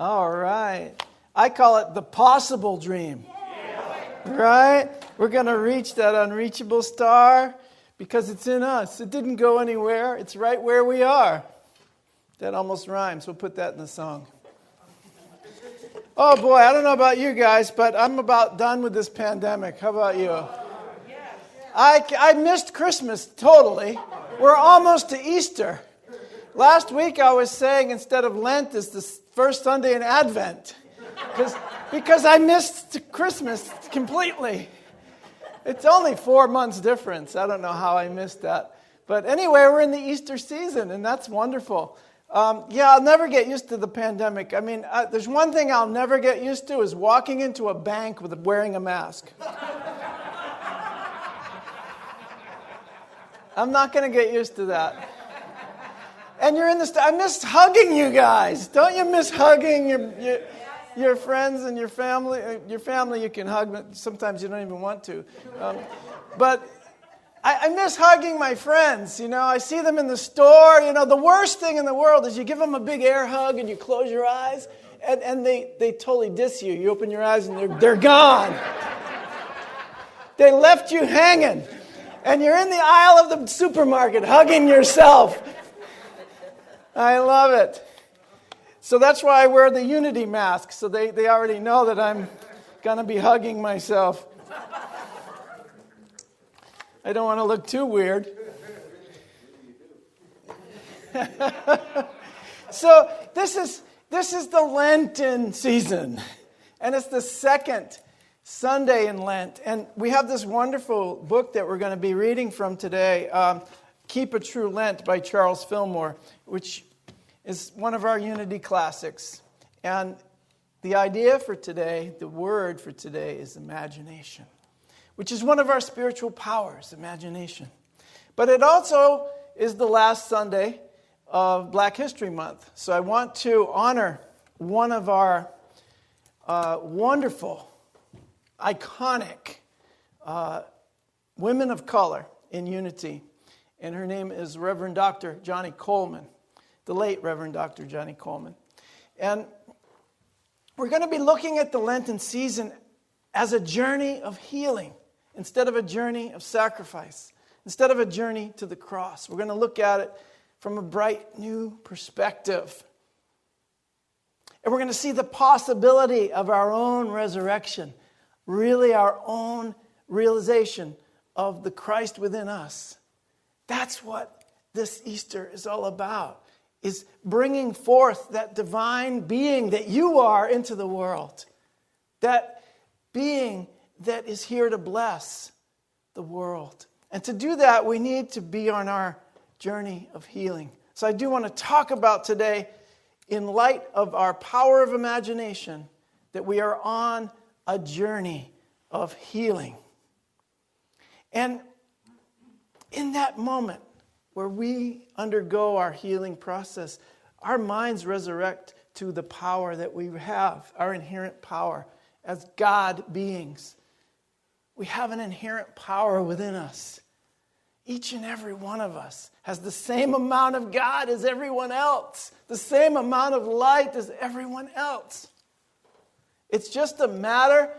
All right. I call it the possible dream. Right? We're going to reach that unreachable star because it's in us. It didn't go anywhere. It's right where we are. That almost rhymes. We'll put that in the song. Oh boy, I don't know about you guys, but I'm about done with this pandemic. How about you? I missed Christmas totally. We're almost to Easter. Last week I was saying instead of Lent is the first Sunday in Advent. Because I missed Christmas completely. It's only 4 months difference. I don't know how I missed that. But anyway, we're in the Easter season, and that's wonderful. I'll never get used to the pandemic. I mean, there's one thing I'll never get used to is walking into a bank with wearing a mask. I'm not going to get used to that. And you're in the I miss hugging you guys. Don't you miss hugging your friends and your family? Your family you can hug, but sometimes you don't even want to. But I miss hugging my friends. You know, I see them in the store. You know, the worst thing in the world is you give them a big air hug and you close your eyes and they totally diss you. You open your eyes and they're gone. They left you hanging. And you're in the aisle of the supermarket hugging yourself. I love it. So that's why I wear the Unity mask. So they already know that I'm going to be hugging myself. I don't want to look too weird. So this is the Lenten season. And it's the second Sunday in Lent. And we have this wonderful book that we're going to be reading from today, Keep a True Lent by Charles Fillmore, which is one of our Unity classics. And the idea for today, the word for today is imagination, which is one of our spiritual powers, imagination. But it also is the last Sunday of Black History Month. So I want to honor one of our wonderful, iconic women of color in Unity. And her name is Reverend Dr. Johnny Coleman, the late Reverend Dr. Johnny Coleman. And we're going to be looking at the Lenten season as a journey of healing instead of a journey of sacrifice, instead of a journey to the cross. We're going to look at it from a bright new perspective. And we're going to see the possibility of our own resurrection, really our own realization of the Christ within us. That's what this Easter is all about, is bringing forth that divine being that you are into the world, that being that is here to bless the world. And to do that, we need to be on our journey of healing. So I do want to talk about today, in light of our power of imagination, that we are on a journey of healing. And in that moment where we undergo our healing process, our minds resurrect to the power that we have, our inherent power as God beings. We have an inherent power within us. Each and every one of us has the same amount of God as everyone else, the same amount of light as everyone else. It's just a matter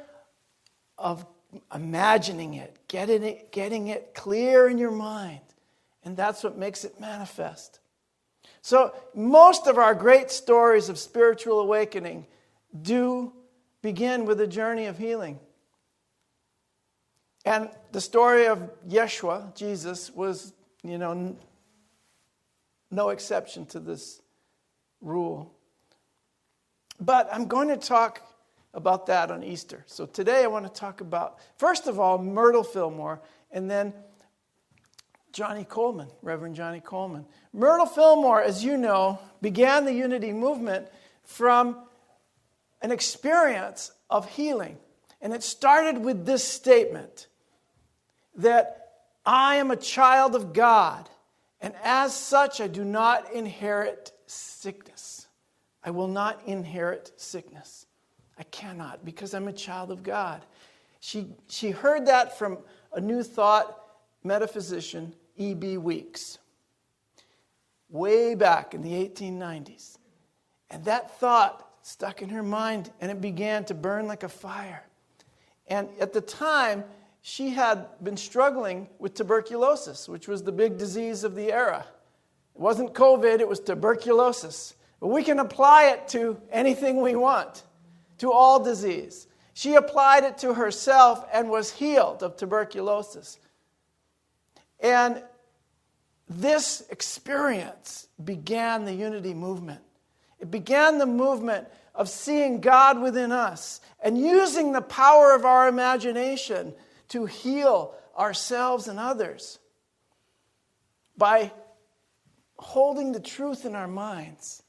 of imagining it, getting it clear in your mind. And that's what makes it manifest. So most of our great stories of spiritual awakening do begin with a journey of healing. And the story of Yeshua, Jesus, was, no exception to this rule. But I'm going to talk about that on Easter. So today I want to talk about, first of all, Myrtle Fillmore, and then Johnny Coleman, Reverend Johnny Coleman. Myrtle Fillmore, as you know, began the Unity movement from an experience of healing. And it started with this statement, that I am a child of God, and as such I do not inherit sickness. I will not inherit sickness. I cannot, because I'm a child of God. She heard that from a New Thought metaphysician, E.B. Weeks, way back in the 1890s. And that thought stuck in her mind, and it began to burn like a fire. And at the time, she had been struggling with tuberculosis, which was the big disease of the era. It wasn't COVID, it was tuberculosis. But we can apply it to anything we want, to all disease. She applied it to herself and was healed of tuberculosis. And this experience began the unity movement. It began the movement of seeing God within us and using the power of our imagination to heal ourselves and others by holding the truth in our minds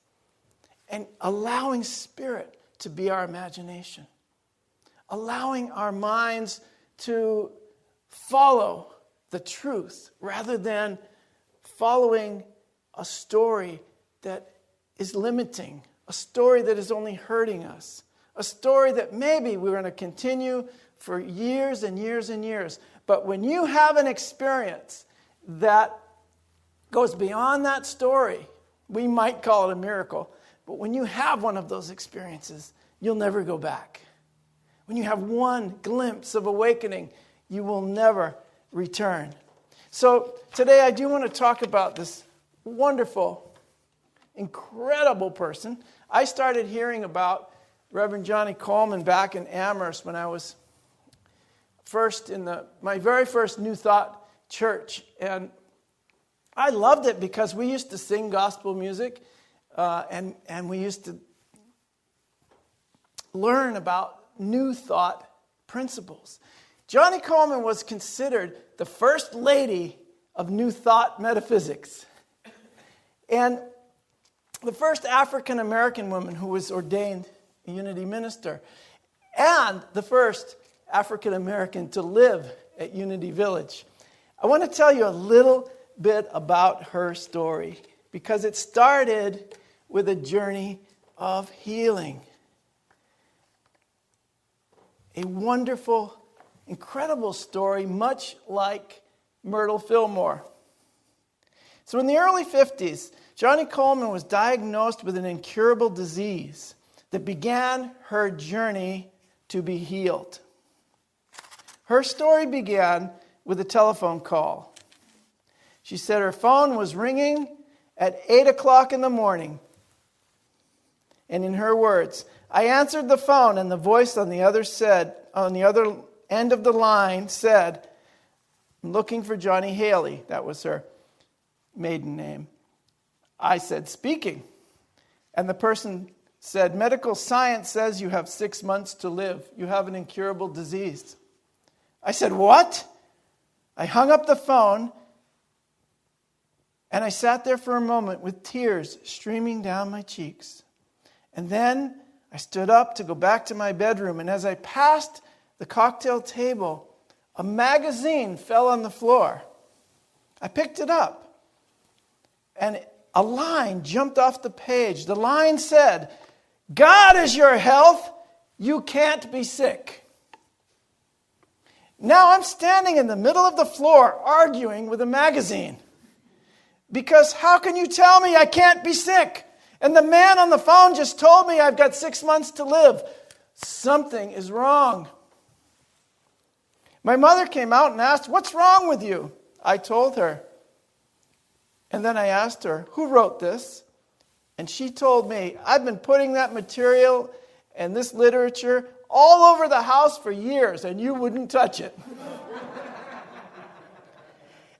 and allowing Spirit to be our imagination. Allowing our minds to follow the truth rather than following a story that is limiting, a story that is only hurting us, a story that maybe we're going to continue for years and years and years. But when you have an experience that goes beyond that story, we might call it a miracle, but when you have one of those experiences, you'll never go back. When you have one glimpse of awakening, you will never return. So today I do want to talk about this wonderful, incredible person. I started hearing about Reverend Johnny Coleman back in Amherst when I was first in my very first New Thought church. And I loved it because we used to sing gospel music and we used to learn about New Thought principles. Johnny Coleman was considered the first lady of New Thought metaphysics. And the first African American woman who was ordained a Unity minister. And the first African American to live at Unity Village. I want to tell you a little bit about her story because it started with a journey of healing. A wonderful, incredible story, much like Myrtle Fillmore. So in the early 50s, Johnny Coleman was diagnosed with an incurable disease that began her journey to be healed. Her story began with a telephone call. She said her phone was ringing at 8 o'clock in the morning. And in her words, I answered the phone and the voice on the other end of the line said, I'm looking for Johnny Haley. That was her maiden name. I said, speaking. And the person said, medical science says you have 6 months to live. You have an incurable disease. I said, what? I hung up the phone and I sat there for a moment with tears streaming down my cheeks. And then I stood up to go back to my bedroom, and as I passed the cocktail table, a magazine fell on the floor. I picked it up, and a line jumped off the page. The line said, God is your health, you can't be sick. Now I'm standing in the middle of the floor arguing with a magazine. Because how can you tell me I can't be sick? And the man on the phone just told me I've got 6 months to live. Something is wrong. My mother came out and asked, what's wrong with you? I told her. And then I asked her, who wrote this? And she told me, I've been putting that material and this literature all over the house for years, and you wouldn't touch it.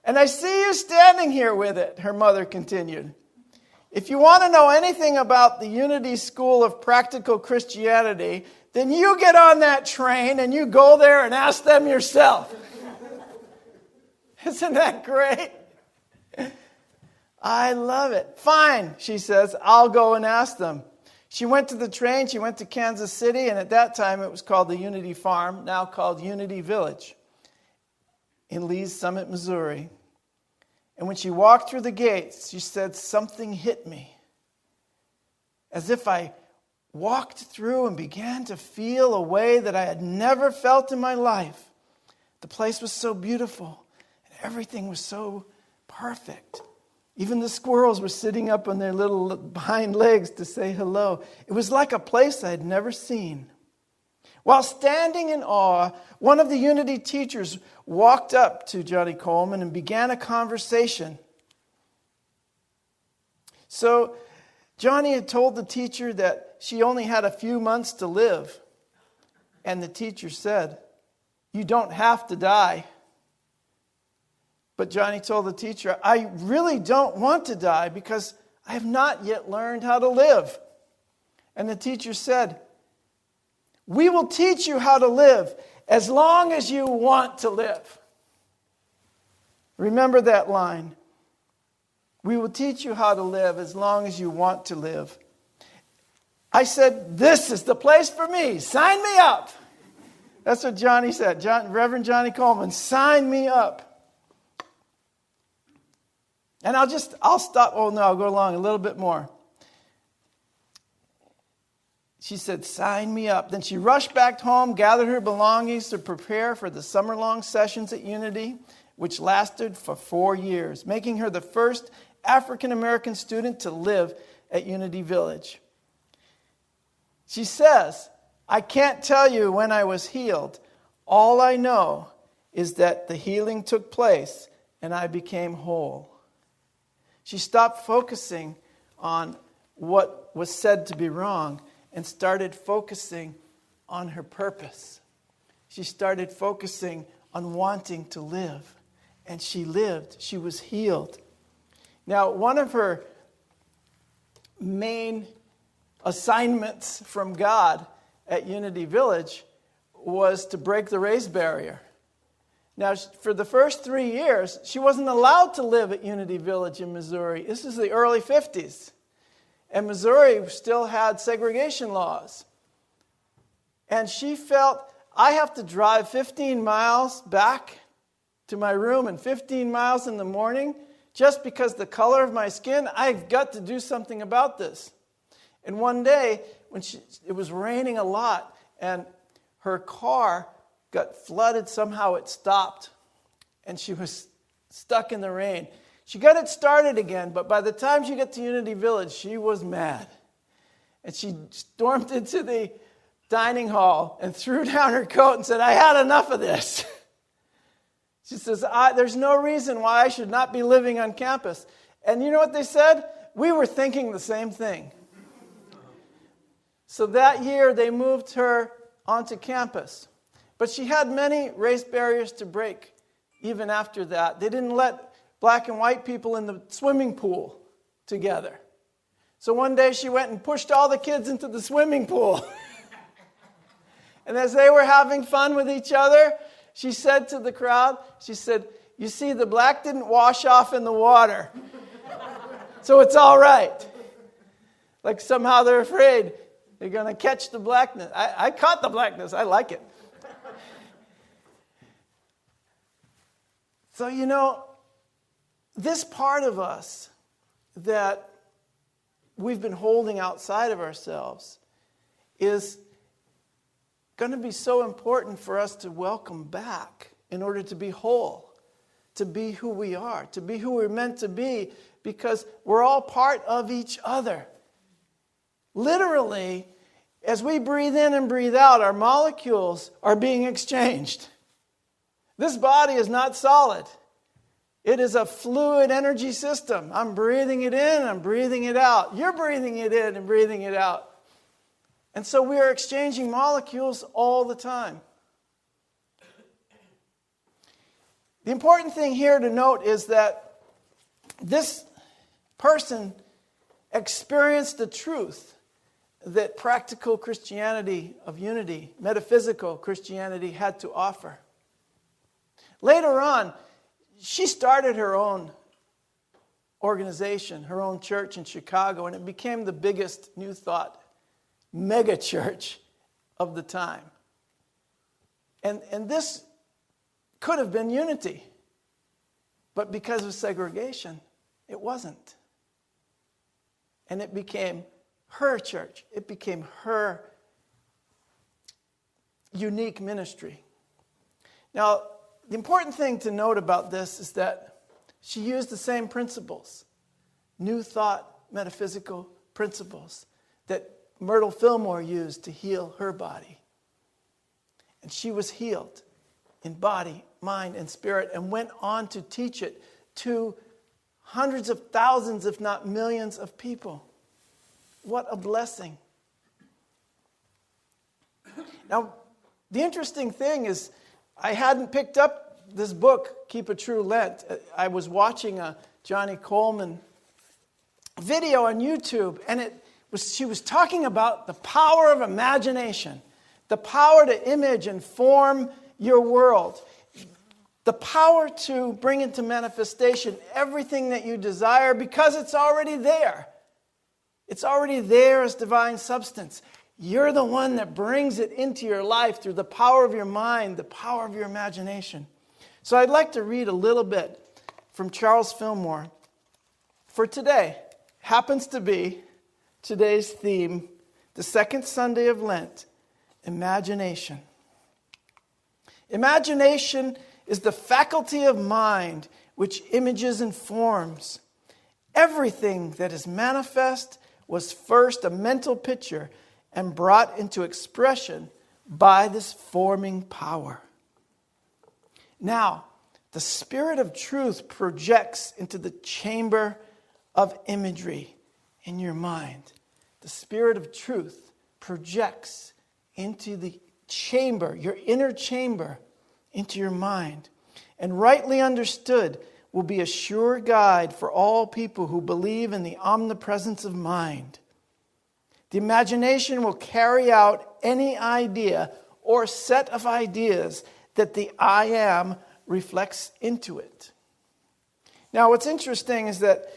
And I see you standing here with it, her mother continued. If you want to know anything about the Unity School of Practical Christianity, then you get on that train and you go there and ask them yourself. Isn't that great? I love it. Fine, she says, I'll go and ask them. She went to the train, she went to Kansas City, and at that time it was called the Unity Farm, now called Unity Village, in Lee's Summit, Missouri. And when she walked through the gates, she said, something hit me. As if I walked through and began to feel a way that I had never felt in my life. The place was so beautiful, and everything was so perfect. Even the squirrels were sitting up on their little hind legs to say hello. It was like a place I had never seen. While standing in awe, one of the Unity teachers walked up to Johnny Coleman and began a conversation. So Johnny had told the teacher that she only had a few months to live. And the teacher said, "You don't have to die." But Johnny told the teacher, "I really don't want to die because I have not yet learned how to live." And the teacher said, "We will teach you how to live as long as you want to live." Remember that line. We will teach you how to live as long as you want to live. I said, "This is the place for me. Sign me up." That's what Johnny said. Reverend Johnny Coleman, sign me up. And I'll stop. Oh no, I'll go along a little bit more. She said, "Sign me up." Then she rushed back home, gathered her belongings to prepare for the summer-long sessions at Unity, which lasted for 4 years, making her the first African-American student to live at Unity Village. She says, "I can't tell you when I was healed. All I know is that the healing took place and I became whole." She stopped focusing on what was said to be wrong and started focusing on her purpose. She started focusing on wanting to live. And she lived. She was healed. Now, one of her main assignments from God at Unity Village was to break the race barrier. Now, for the first 3 years, she wasn't allowed to live at Unity Village in Missouri. This is the early 50s. And Missouri still had segregation laws. And she felt, I have to drive 15 miles back to my room and 15 miles in the morning just because the color of my skin, I've got to do something about this. And one day, it was raining a lot, and her car got flooded. Somehow it stopped, and she was stuck in the rain. She got it started again, but by the time she got to Unity Village, she was mad. And she stormed into the dining hall and threw down her coat and said, "I had enough of this." She says, "There's no reason why I should not be living on campus." And you know what they said? We were thinking the same thing. So that year, they moved her onto campus. But she had many race barriers to break even after that. They didn't let black and white people in the swimming pool together. So one day she went and pushed all the kids into the swimming pool. And as they were having fun with each other, she said to the crowd, she said, "You see, the black didn't wash off in the water. So it's all right." Like somehow they're afraid they're going to catch the blackness. I caught the blackness. I like it. So, you know, this part of us that we've been holding outside of ourselves is going to be so important for us to welcome back in order to be whole, to be who we are, to be who we're meant to be, because we're all part of each other. Literally, as we breathe in and breathe out, our molecules are being exchanged. This body is not solid. It is a fluid energy system. I'm breathing it in, I'm breathing it out. You're breathing it in and breathing it out. And so we are exchanging molecules all the time. The important thing here to note is that this person experienced the truth that practical Christianity of unity, metaphysical Christianity, had to offer. Later on, she started her own organization, her own church in Chicago, and it became the biggest New Thought mega church of the time. And this could have been unity, but because of segregation, it wasn't. And it became her church. It became her unique ministry. Now, the important thing to note about this is that she used the same principles New Thought metaphysical principles that Myrtle Fillmore used to heal her body. And she was healed in body, mind, and spirit, and went on to teach it to hundreds of thousands, if not millions of people. What a blessing. Now, the interesting thing is, I hadn't picked up this book, Keep a True Lent. I was watching a Johnny Coleman video on YouTube, and she was talking about the power of imagination, the power to image and form your world, the power to bring into manifestation everything that you desire because it's already there. It's already there as divine substance. You're the one that brings it into your life through the power of your mind, the power of your imagination. So I'd like to read a little bit from Charles Fillmore for today. Happens to be today's theme, the second Sunday of Lent, imagination. Imagination is the faculty of mind which images and forms. Everything that is manifest was first a mental picture and brought into expression by this forming power. Now, the Spirit of truth projects into the chamber of imagery in your mind. The Spirit of truth projects into the chamber, your inner chamber, into your mind. And rightly understood will be a sure guide for all people who believe in the omnipresence of mind. The imagination will carry out any idea or set of ideas that the I am reflects into it. Now, what's interesting is that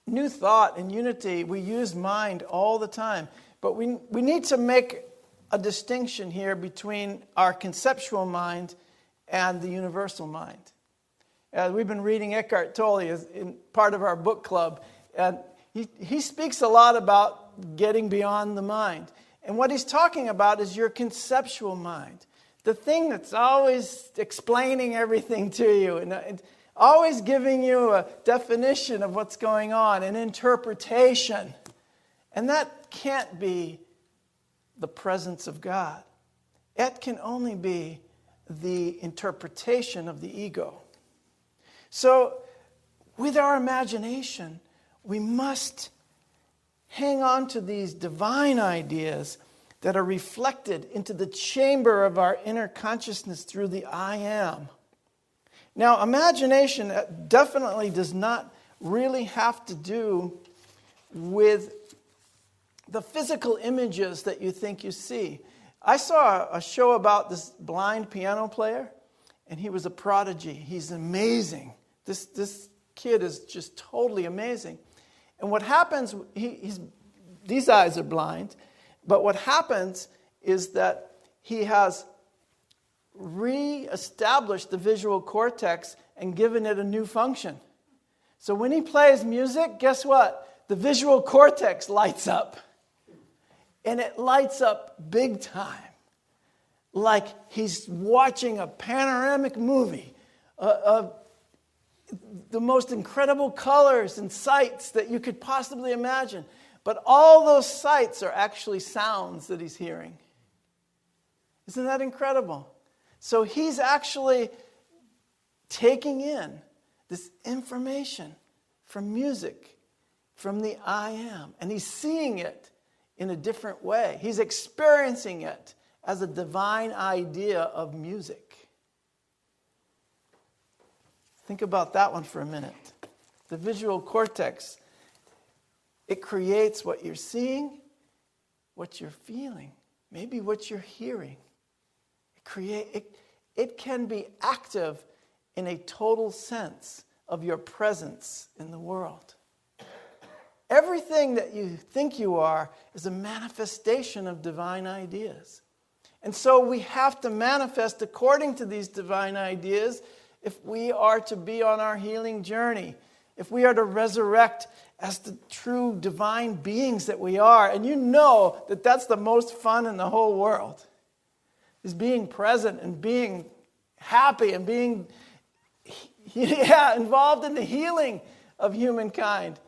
New Thought and Unity, we use mind all the time, but we need to make a distinction here between our conceptual mind and the universal mind. We've been reading Eckhart Tolle as in part of our book club, and he speaks a lot about getting beyond the mind. And what he's talking about is your conceptual mind, the thing that's always explaining everything to you and always giving you a definition of what's going on, an interpretation. And that can't be the presence of God. It can only be the interpretation of the ego. So, with our imagination, we must hang on to these divine ideas that are reflected into the chamber of our inner consciousness through the I am. Now, imagination definitely does not really have to do with the physical images that you think you see. I saw a show about this blind piano player, and he was a prodigy. He's amazing. This kid is just totally amazing. And what happens, these eyes are blind, but what happens is that he has re-established the visual cortex and given it a new function. So when he plays music, guess what? The visual cortex lights up. And it lights up big time. Like he's watching a panoramic movie. The most incredible colors and sights that you could possibly imagine. But all those sights are actually sounds that he's hearing. Isn't that incredible? So he's actually taking in this information from music, from the I am. And he's seeing it in a different way. He's experiencing it as a divine idea of music. Think about that one for a minute. The visual cortex, it creates what you're seeing, what you're feeling, maybe what you're hearing. It can be active in a total sense of your presence in the world. Everything that you think you are is a manifestation of divine ideas. And so we have to manifest according to these divine ideas if we are to be on our healing journey, if we are to resurrect as the true divine beings that we are. And you know that that's the most fun in the whole world, is being present and being happy and being involved in the healing of humankind.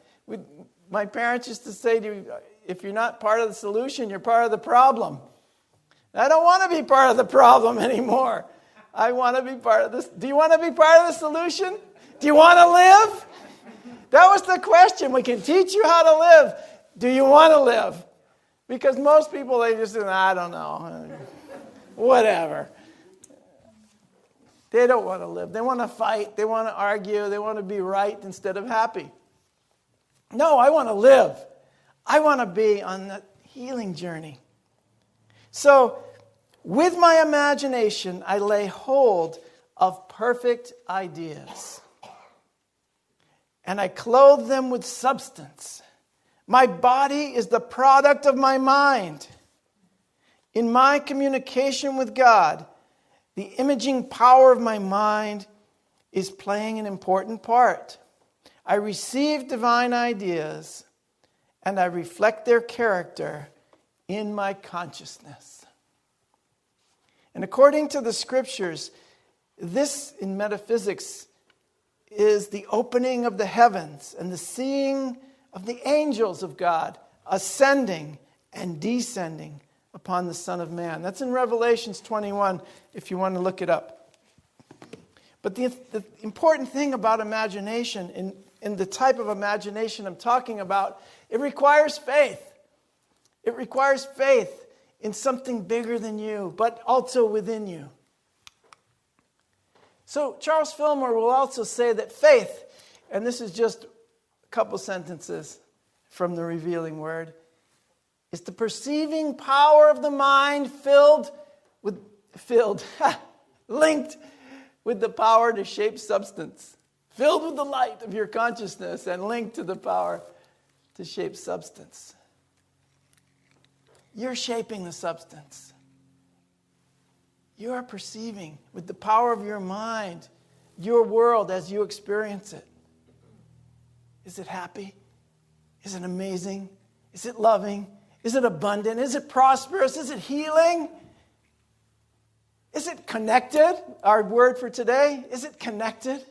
My parents used to say to me, if you're not part of the solution, you're part of the problem. I don't want to be part of the problem anymore. I want to be part of this. Do you want to be part of the solution? Do you want to live? That was the question. We can teach you how to live. Do you want to live? Because most people, they just say, I don't know. Whatever. They don't want to live. They want to fight. They want to argue. They want to be right instead of happy. No, I want to live. I want to be on the healing journey. So, with my imagination, I lay hold of perfect ideas. And I clothe them with substance. My body is the product of my mind. In my communication with God, the imaging power of my mind is playing an important part. I receive divine ideas, and I reflect their character in my consciousness. And according to the scriptures, this in metaphysics is the opening of the heavens and the seeing of the angels of God ascending and descending upon the Son of Man. That's in Revelations 21, if you want to look it up. But the important thing about imagination, in the type of imagination I'm talking about, it requires faith. It requires faith in something bigger than you, but also within you. So Charles Fillmore will also say that faith, and this is just a couple sentences from the Revealing Word, is the perceiving power of the mind linked with the power to shape substance. Filled with the light of your consciousness and linked to the power to shape substance. You're shaping the substance. You are perceiving with the power of your mind your world as you experience it. Is it happy? Is it amazing? Is it loving? Is it abundant? Is it prosperous? Is it healing? Is it connected? Our word for today, is it connected?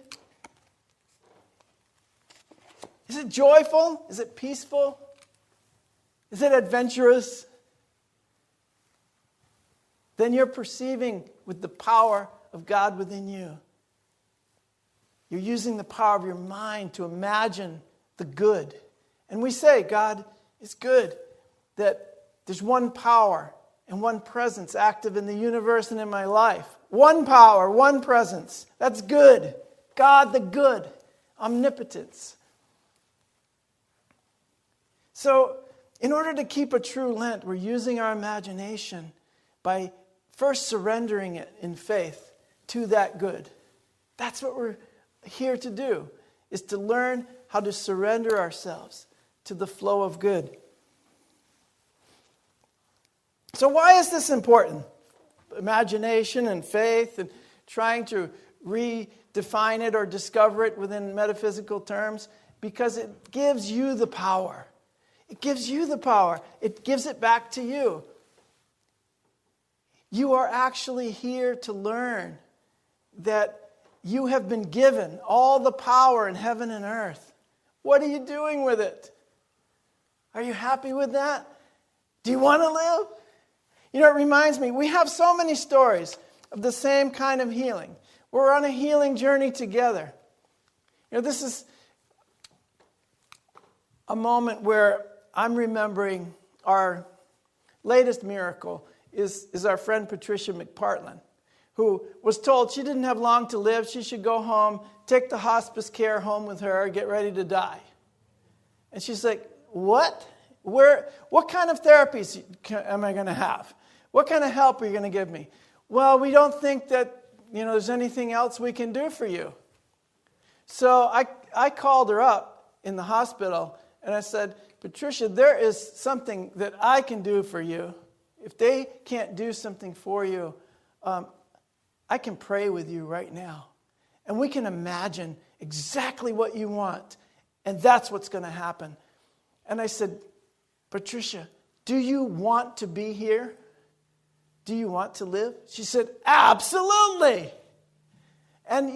Is it joyful? Is it peaceful? Is it adventurous? Then you're perceiving with the power of God within you. You're using the power of your mind to imagine the good. And we say God is good, that there's one power and one presence active in the universe and in my life. One power, one presence. That's good. God the good. Omnipotence. So, in order to keep a true Lent, we're using our imagination by first surrendering it in faith to that good. That's what we're here to do, is to learn how to surrender ourselves to the flow of good. So why is this important? Imagination and faith and trying to redefine it or discover it within metaphysical terms, because it gives you the power. It gives you the power. It gives it back to you. You are actually here to learn that you have been given all the power in heaven and earth. What are you doing with it? Are you happy with that? Do you want to live? You know, it reminds me, we have so many stories of the same kind of healing. We're on a healing journey together. You know, this is a moment where I'm remembering our latest miracle is our friend Patricia McPartland, who was told she didn't have long to live. She should go home, take the hospice care home with her, get ready to die. And she's like, what? What kind of therapies am I going to have? What kind of help are you going to give me? Well, we don't think that, there's anything else we can do for you. So I called her up in the hospital and I said, Patricia, there is something that I can do for you. If they can't do something for you, I can pray with you right now. And we can imagine exactly what you want. And that's what's going to happen. And I said, Patricia, do you want to be here? Do you want to live? She said, absolutely. And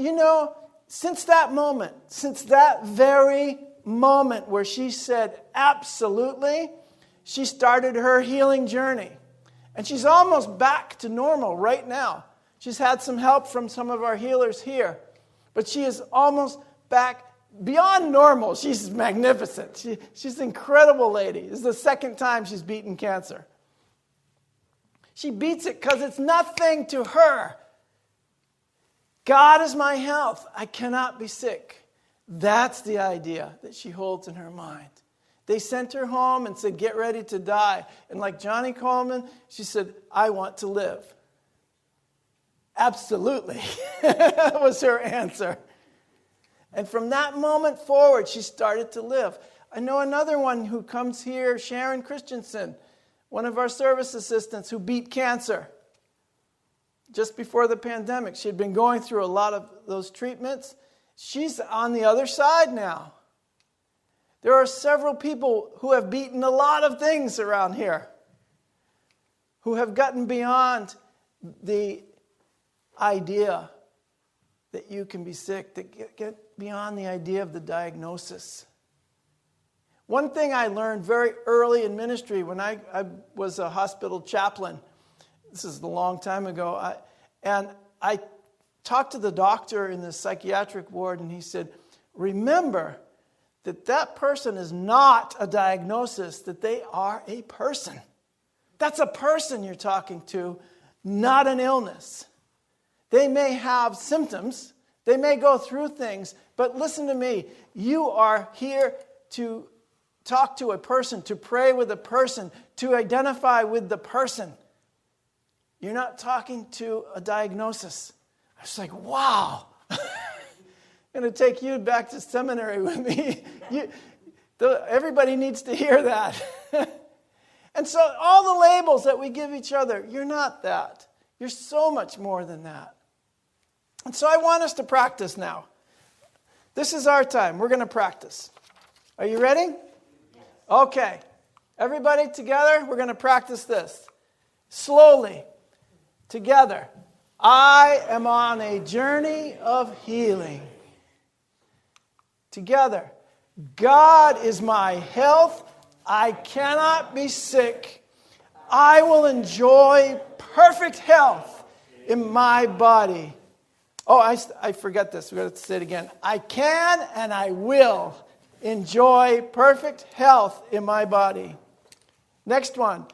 since that moment, since that very moment where she said absolutely, she started her healing journey. And she's almost back to normal right now. She's had some help from some of our healers here. But she is almost back beyond normal. She's magnificent. She's an incredible lady. This is the second time she's beaten cancer. She beats it because it's nothing to her. God is my health. I cannot be sick. That's the idea that she holds in her mind. They sent her home and said, get ready to die. And like Johnny Coleman, she said, I want to live. Absolutely. That was her answer. And from that moment forward, she started to live. I know another one who comes here, Sharon Christensen, one of our service assistants who beat cancer. Just before the pandemic, she had been going through a lot of those treatments. She's on the other side now. There are several people who have beaten a lot of things around here, who have gotten beyond the idea that you can be sick, that get beyond the idea of the diagnosis. One thing I learned very early in ministry when I was a hospital chaplain, this is a long time ago, and I talked to the doctor in the psychiatric ward, and he said, remember that person is not a diagnosis, that they are a person. That's a person you're talking to, not an illness. They may have symptoms, they may go through things, but listen to me, you are here to talk to a person, to pray with a person, to identify with the person. You're not talking to a diagnosis. I was like, wow. I'm going to take you back to seminary with me. Everybody needs to hear that. And so all the labels that we give each other, you're not that. You're so much more than that. And so I want us to practice now. This is our time. We're going to practice. Are you ready? Okay. Everybody together, we're going to practice this. Slowly. Together. I am on a journey of healing. Together. God is my health. I cannot be sick. I will enjoy perfect health in my body. Oh, I forgot this. We've got to say it again. I can and I will enjoy perfect health in my body. Next one.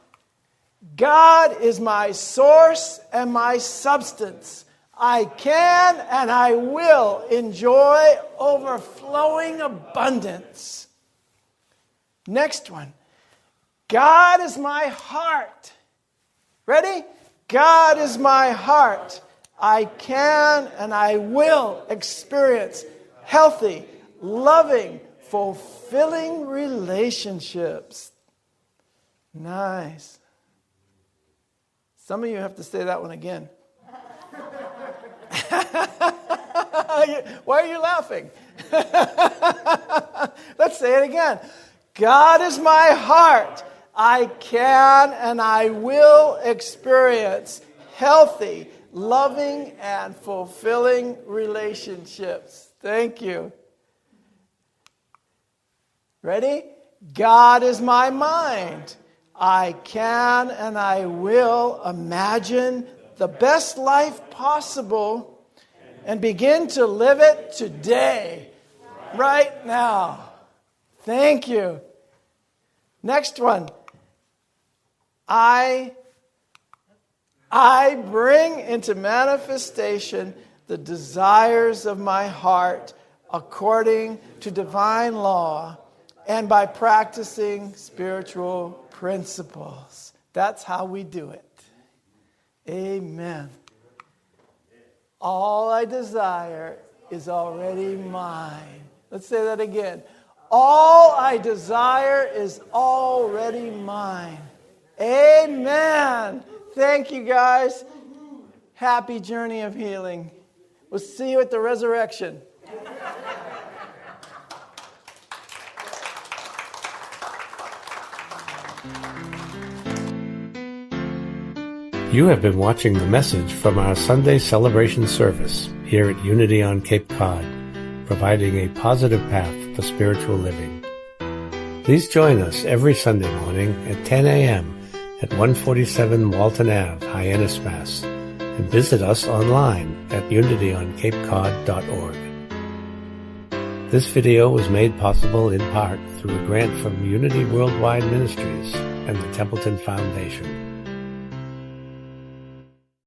God is my source and my substance. I can and I will enjoy overflowing abundance. Next one. God is my heart. Ready? God is my heart. I can and I will experience healthy, loving, fulfilling relationships. Nice. Some of you have to say that one again. Why are you laughing? Let's say it again. God is my heart. I can and I will experience healthy, loving, and fulfilling relationships. Thank you. Ready? God is my mind. I can and I will imagine the best life possible and begin to live it today, right now. Thank you. Next one. I bring into manifestation the desires of my heart according to divine law and by practicing spiritual principles. That's how we do it. Amen. All I desire is already mine. Let's say that again. All I desire is already mine. Amen. Thank you, guys. Happy journey of healing. We'll see you at the resurrection. You have been watching the message from our Sunday celebration service here at Unity on Cape Cod. providing a positive path for spiritual living. Please join us every Sunday morning at 10 a.m. at 147 Walton Ave, Hyannis, Mass., and visit us online at unityonCapeCod.org. This video was made possible in part through a grant from Unity Worldwide Ministries and the Templeton Foundation.